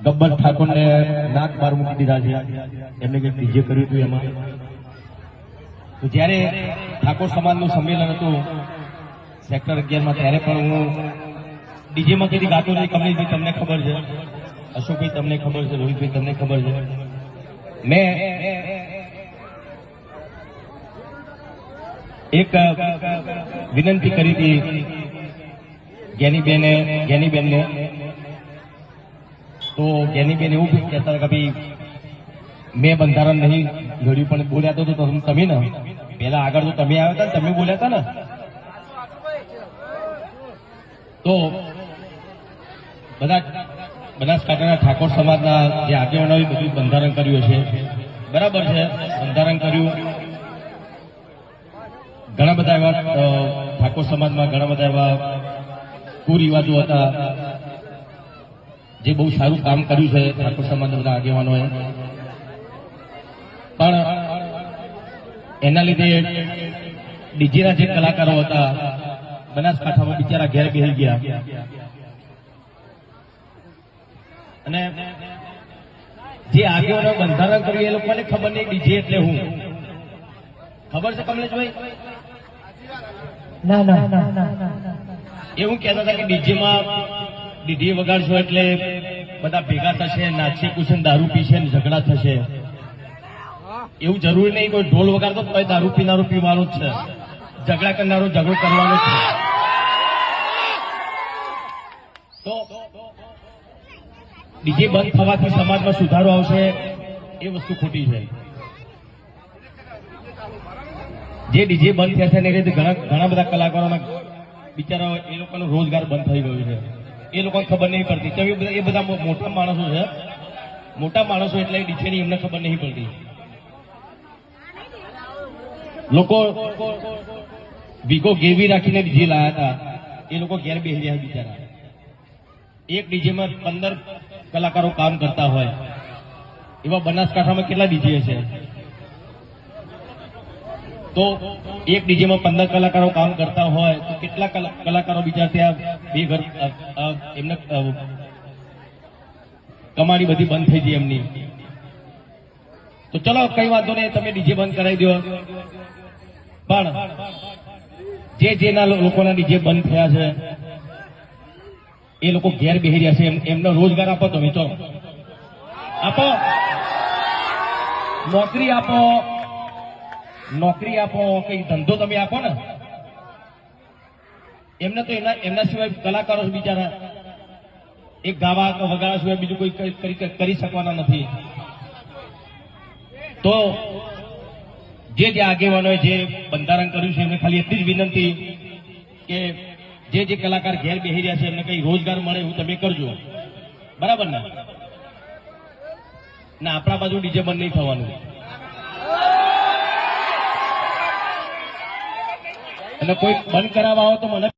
ગબ્બર ઠાકોરને નાક બાર મૂકી દીધા છે. એમને કંઈક ડીજે કર્યું હતું એમાં. તો જ્યારે ઠાકોર સમાજનું સંમેલન હતું સેક્ટર 11 માં, ત્યારે પણ હું ડીજેમાં કદી ગાતો નહીં. કમલેશભાઈ તમને ખબર છે, અશોકભાઈ તમને ખબર છે, રોહિતભાઈ તમને ખબર છે. મેં એક વિનંતી કરી હતી જ્ઞાનીબેનને. તો જ્ઞાનીબેન એવું કહેતા કે ભાઈ મેં બંધારણ નહીં ઘડ્યું, પણ બોલ્યા તો તમે ને પેલા આગળ તો તમે આવ્યા હતા ને, તમે બોલ્યા હતા ને. તો બધા બનાસકાંઠાના ઠાકોર સમાજના જે આગેવાનોએ બધું બંધારણ કર્યું છે, બરાબર છે, બંધારણ કર્યું. ઘણા બધા એવા ઠાકોર સમાજમાં ઘણા બધા એવા કુરિવાજો હતા જે બહુ સારું કામ કર્યું છે ઠાકોર સમાજના બધા આગેવાનોએ. પણ એના લીધે ડીજેના જે કલાકારો હતા બનાસકાંઠામાં બિચારા ઘેર બેસી ગયા. અને જે આગેવાનો બંધારણ કર્યું એ લોકોને ખબર નહીં ડીજે એટલે હું. ખબર છે કમલેશભાઈ? ના. એવું કહેતા હતા કે ડીજે વગાડશો એટલે બધા ભેગા થશે, નાચશે, કુશે, દારૂ પીશે ને ઝઘડા થશે. એવું જરૂરી નહીં. કોઈ ઢોલ વગાડતો તો દારૂ પીનારો પીવાનો જ છે, ઝઘડા કરનારો ઝઘડો કરવાનો જ છે. તો ડીજે બંધ થવાથી સમાજમાં સુધારો આવશે એ વસ્તુ ખોટી છે. જે ડીજે બંધ થયા છે એને લીધે ઘણા બધા કલાકારોના બિચારા એ લોકોનો રોજગાર બંધ થઈ ગયો છે. એ લોકોને ખબર નહીં પડતી. એ બધા મોટા માણસો છે, મોટા માણસો એટલે ડીજેની એમને ખબર નહીં પડતી. લોકો વીગો ગેરવી રાખીને ડીજે લાયા હતા, એ લોકો ઘેર બેસી રહ્યા બિચારા. એક ડીજેમાં 15 કલાકારો કામ કરતા હોય એવા બનાસકાંઠામાં કેટલા ડીજે છે? તો એક ડીજેમાં 15 કલાકારો કામ કરતા હોય તો કેટલા કલાકારો બીજા ત્યાં બે ઘર એમને કમાણી બધી બંધ થઈ ગઈ એમની. તો ચલો કઈ વાંધો નહીં, તમે ડીજે બંધ કરાવી દો. પણ જેના લોકોના ડીજે બંધ થયા છે એ લોકો ઘેર બેસી રહ્યા છે, એમને રોજગાર આપો. તમે ચલો આપો, નોકરી આપો, કઈ ધંધો તમે આપો ને. એમને તો એમના સિવાય કલાકારો બિચારા એક ગાવા વગાડવા સિવાય બીજું કોઈ કરી શકવાના નથી. તો જે આગેવાનોએ જે બંધારણ કર્યું છે એમને ખાલી એટલી જ વિનંતી કે જે કલાકાર ઘેર બેસી રહ્યા છે એમને કઈ રોજગાર મળે એવું તમે કરજો, બરાબર ને? ના, આપણા બાજુ ડીજે બંધ નહીં થવાનું. અને કોઈ બંધ કરાવવા આવો તો મને